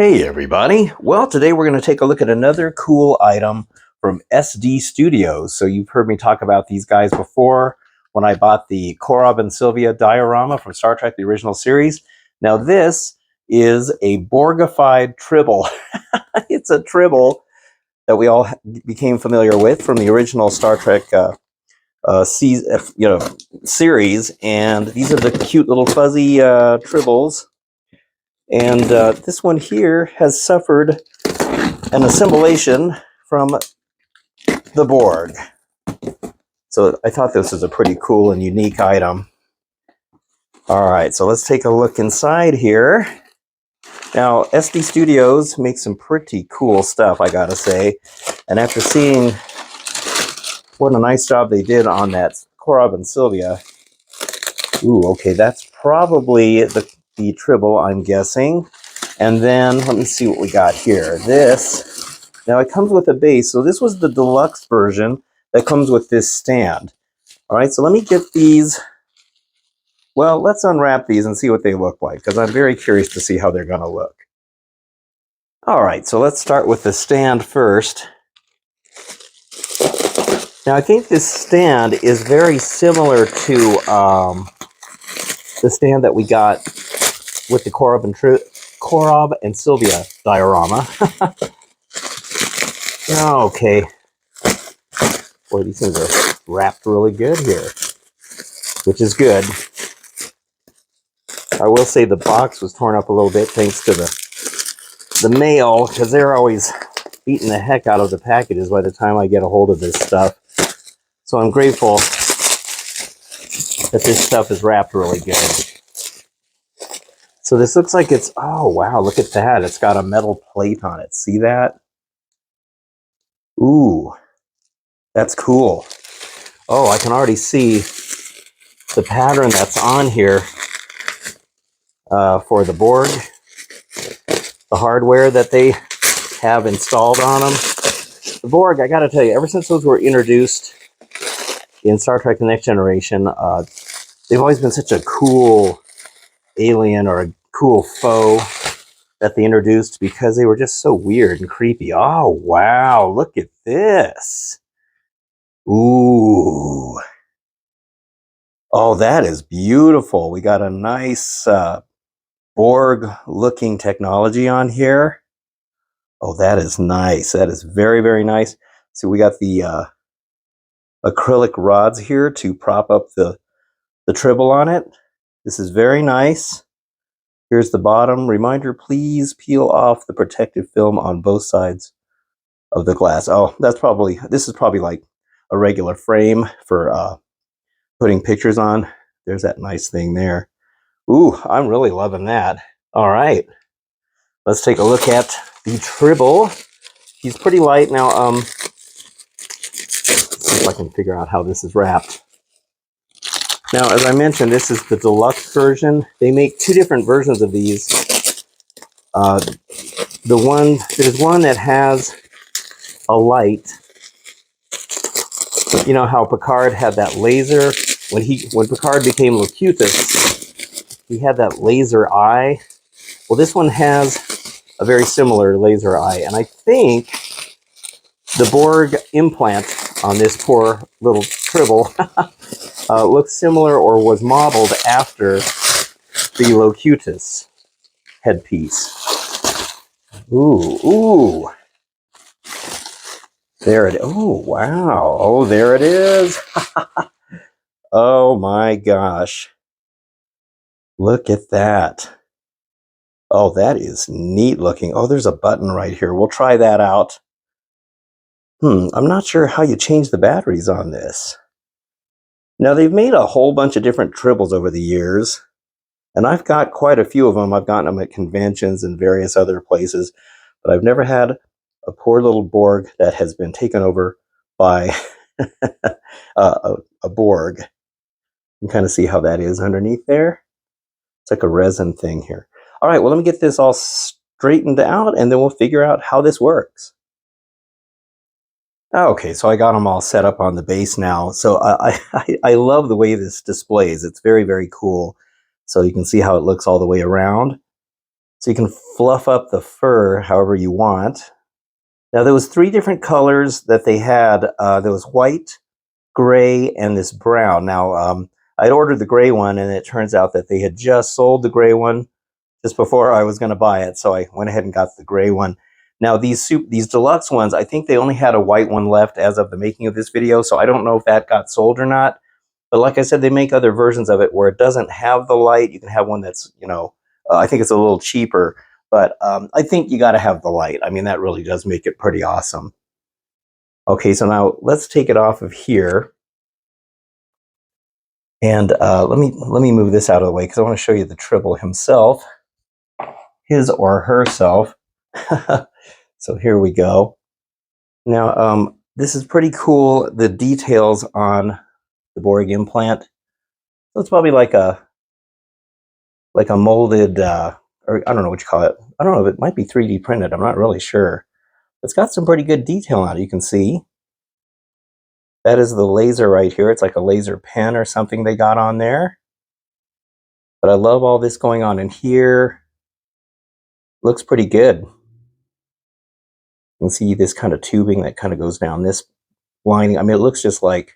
Hey everybody! Well, today we're going to take a look at another cool item from SD Studios. So you've heard me talk about these guys before when I bought the Korob and Sylvia diorama from Star Trek, the original series. Now this is a Borgified Tribble. It's a Tribble that we all became familiar with from the original Star Trek series. And these are the cute little fuzzy Tribbles. And this one here has suffered an assimilation from the Borg. So I thought this was a pretty cool and unique item. All right, so let's take a look inside here. Now, SD Studios makes some pretty cool stuff, I gotta say. And after seeing what a nice job they did on that Korob and Sylvia. Ooh, okay, that's probably the Tribble, I'm guessing. And then, let me see what we got here. Now it comes with a base. So this was the deluxe version that comes with this stand. All right, so let me get these. Well, let's unwrap these and see what they look like, because I'm very curious to see how they're going to look. All right, so let's start with the stand first. Now, I think this stand is very similar to the stand that we got with the Korob and Sylvia diorama. Okay. Boy, these things are wrapped really good here, which is good. I will say the box was torn up a little bit thanks to the mail, because they're always beating the heck out of the packages by the time I get a hold of this stuff. So I'm grateful that this stuff is wrapped really good. So this looks like it's, oh wow, look at that. It's got a metal plate on it. See that? Ooh, that's cool. Oh, I can already see the pattern that's on here for the Borg, the hardware that they have installed on them. The Borg, I gotta tell you, ever since those were introduced in Star Trek The Next Generation, they've always been such a cool alien or a cool foe that they introduced, because they were just so weird and creepy. Oh, wow, look at this. Ooh. Oh, that is beautiful. We got a nice Borg-looking technology on here. Oh, that is nice. That is very, very nice. So we got the acrylic rods here to prop up the Tribble on it. This is very nice. Here's the bottom. Reminder, please peel off the protective film on both sides of the glass. Oh, this is probably like a regular frame for putting pictures on. There's that nice thing there. Ooh, I'm really loving that. All right, let's take a look at the Tribble. He's pretty light. Now, let's see if I can figure out how this is wrapped. Now, as I mentioned, this is the deluxe version. They make two different versions of these. There's one that has a light. You know how Picard had that laser when Picard became Locutus, he had that laser eye. Well, this one has a very similar laser eye, and I think the Borg implant on this poor little Tribble looks similar, or was modeled after the Locutus headpiece. Ooh. There it is. Oh, wow. Oh, there it is. Oh, my gosh. Look at that. Oh, that is neat looking. Oh, there's a button right here. We'll try that out. I'm not sure how you change the batteries on this. Now, they've made a whole bunch of different Tribbles over the years, and I've got quite a few of them. I've gotten them at conventions and various other places, but I've never had a poor little Borg that has been taken over by a Borg. You can kind of see how that is underneath there. It's like a resin thing here. All right, well, let me get this all straightened out, and then we'll figure out how this works. Okay, so I got them all set up on the base now. So I love the way this displays. It's very, very cool. So you can see how it looks all the way around. So you can fluff up the fur however you want. Now there was 3 different colors that they had. There was white, gray, and this brown. Now I'd ordered the gray one, and it turns out that they had just sold the gray one just before I was going to buy it, so I went ahead and got the gray one. Now these deluxe ones, I think they only had a white one left as of the making of this video, so I don't know if that got sold or not. But like I said, they make other versions of it where it doesn't have the light. You can have one that's, I think it's a little cheaper, but I think you got to have the light. I mean, that really does make it pretty awesome. Okay, so now let's take it off of here. And let me move this out of the way because I want to show you the Tribble himself, his or herself. So here we go. Now, this is pretty cool, the details on the Borg implant. So it's probably like a molded, or I don't know what you call it. I don't know if it might be 3D printed. I'm not really sure. It's got some pretty good detail on it. You can see that is the laser right here. It's like a laser pen or something they got on there. But I love all this going on in here. Looks pretty good. You can see this kind of tubing that kind of goes down this lining. I mean, it looks just like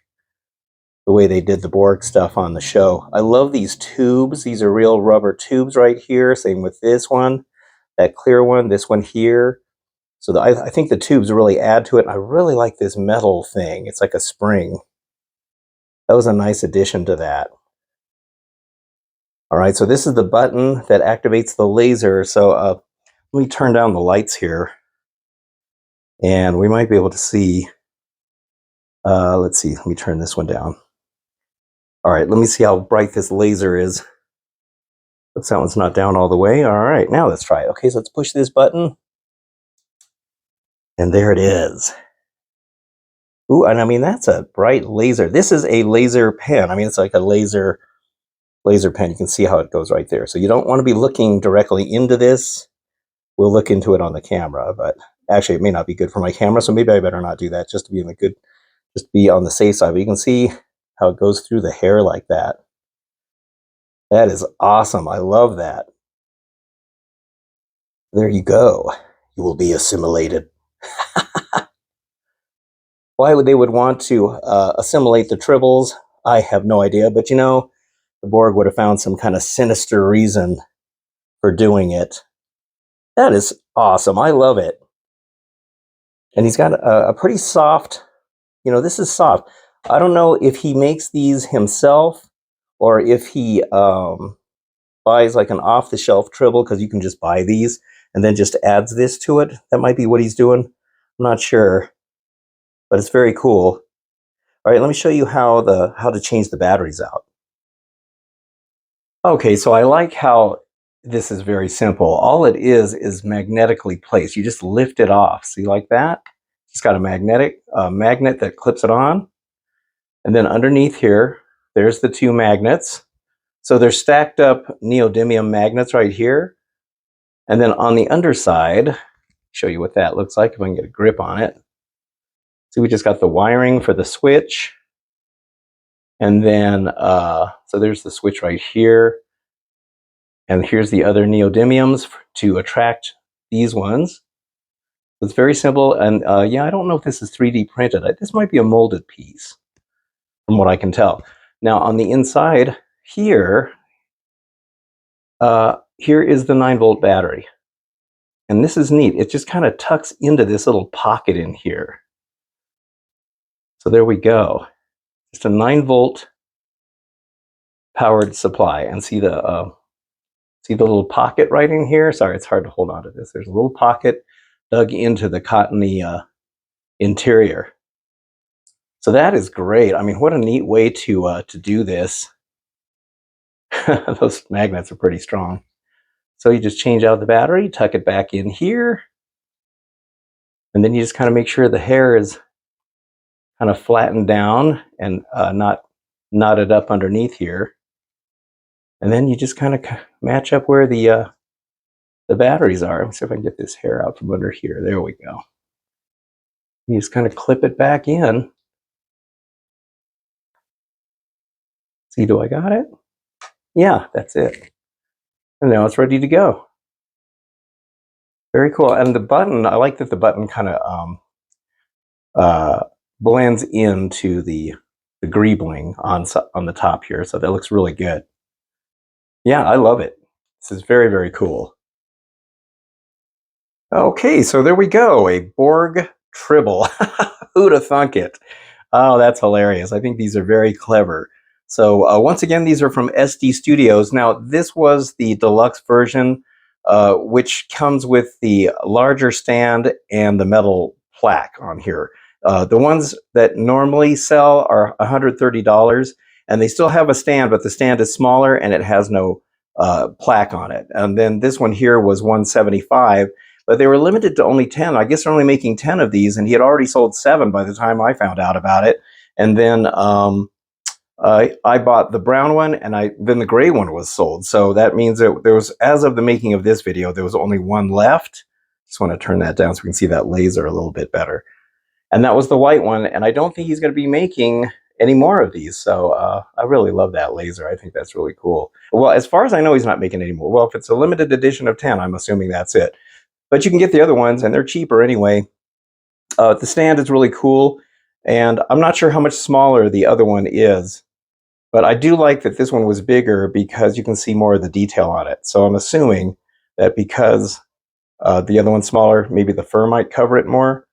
the way they did the Borg stuff on the show. I love these tubes. These are real rubber tubes right here. Same with this one, that clear one, this one here. So I think the tubes really add to it. I really like this metal thing. It's like a spring. That was a nice addition to that. All right, so this is the button that activates the laser. So let me turn down the lights here. And we might be able to see. Let's see, let me turn this one down. All right, let me see how bright this laser is. Oops, that one's not down all the way. All right, now let's try it. Okay, so let's push this button. And there it is. Ooh, and I mean, that's a bright laser. This is a laser pen. I mean, it's like a laser pen. You can see how it goes right there. So you don't want to be looking directly into this. We'll look into it on the camera, but actually it may not be good for my camera, so maybe I better not do that, just to be just be on the safe side. But you can see how it goes through the hair like that. That is awesome. I love that. There you go. You will be assimilated. Why would they want to assimilate the Tribbles? I have no idea, but the Borg would have found some kind of sinister reason for doing it. That is awesome. I love it. And he's got a pretty soft, this is soft. I don't know if he makes these himself or if he buys like an off-the-shelf Tribble, because you can just buy these and then just adds this to it. That might be what he's doing. I'm not sure, but it's very cool. All right, let me show you how to change the batteries out. Okay, so I like how this is very simple. All it is magnetically placed. You just lift it off. See, like that? It's got a magnet that clips it on. And then underneath here, there's the 2 magnets. So they're stacked up neodymium magnets right here. And then on the underside, show you what that looks like if I can get a grip on it. See, we just got the wiring for the switch. And then, so there's the switch right here. And here's the other neodymiums to attract these ones. It's very simple. And yeah, I don't know if this is 3D printed. This might be a molded piece from what I can tell. Now on the inside here, here is the 9-volt battery. And this is neat. It just kind of tucks into this little pocket in here. So there we go. Just a 9-volt powered supply. And see the little pocket right in here? Sorry, it's hard to hold on to this. There's a little pocket dug into the cottony interior. So that is great. I mean, what a neat way to do this. Those magnets are pretty strong. So you just change out the battery, tuck it back in here, and then you just kind of make sure the hair is kind of flattened down and not knotted up underneath here. And then you just kind of match up where the batteries are. Let me see if I can get this hair out from under here. There we go. You just kind of clip it back in. See, do I got it? Yeah, that's it. And now it's ready to go. Very cool. And the button, I like that the button kind of blends into the greebling on the top here. So that looks really good. Yeah, I love it. This is very, very cool. Okay, so there we go. A Borg Tribble. Who'd have thunk it? Oh, that's hilarious. I think these are very clever. So once again, these are from SD Studios. Now, this was the deluxe version, which comes with the larger stand and the metal plaque on here. The ones that normally sell are $130, and they still have a stand, but the stand is smaller and it has no plaque on it. And then this one here was $175, but they were limited to only 10. I guess they're only making 10 of these, and he had already sold 7 by the time I found out about it. And then I bought the brown one, and then the gray one was sold. So that means that there was, as of the making of this video, there was only one left. Just want to turn that down so we can see that laser a little bit better. And that was the white one, and I don't think he's going to be making any more of these. So I really love that laser. I think that's really cool. Well, as far as I know, he's not making any more. Well, if it's a limited edition of 10, I'm assuming that's it. But you can get the other ones, and they're cheaper anyway. The stand is really cool, and I'm not sure how much smaller the other one is. But I do like that this one was bigger because you can see more of the detail on it. So I'm assuming that because the other one's smaller, maybe the fur might cover it more.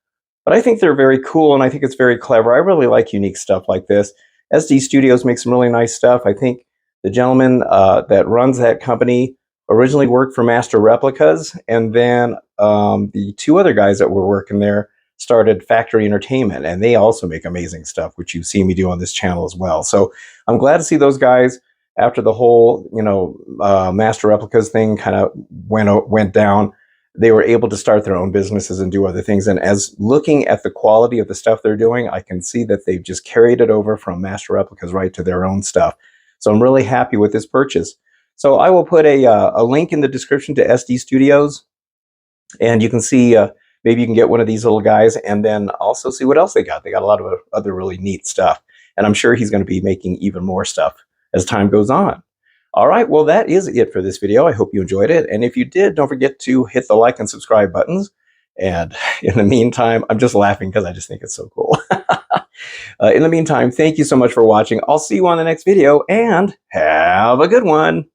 But I think they're very cool, and I think it's very clever. I really like unique stuff like this. SD Studios makes some really nice stuff. I think the gentleman that runs that company originally worked for Master Replicas, and then the 2 other guys that were working there started Factory Entertainment, and they also make amazing stuff, which you've seen me do on this channel as well. So I'm glad to see those guys, after the whole, Master Replicas thing kind of went down, they were able to start their own businesses and do other things. And as looking at the quality of the stuff they're doing, I can see that they've just carried it over from Master Replicas right to their own stuff. So I'm really happy with this purchase. So I will put a link in the description to SD Studios, and you can see maybe you can get one of these little guys, and then also see what else they got. They got a lot of other really neat stuff, and I'm sure he's going to be making even more stuff as time goes on. All right, well, that is it for this video. I hope you enjoyed it, and if you did, don't forget to hit the like and subscribe buttons. And in the meantime, I'm just laughing because I just think it's so cool. In the meantime, thank you so much for watching. I'll see you on the next video, and have a good one.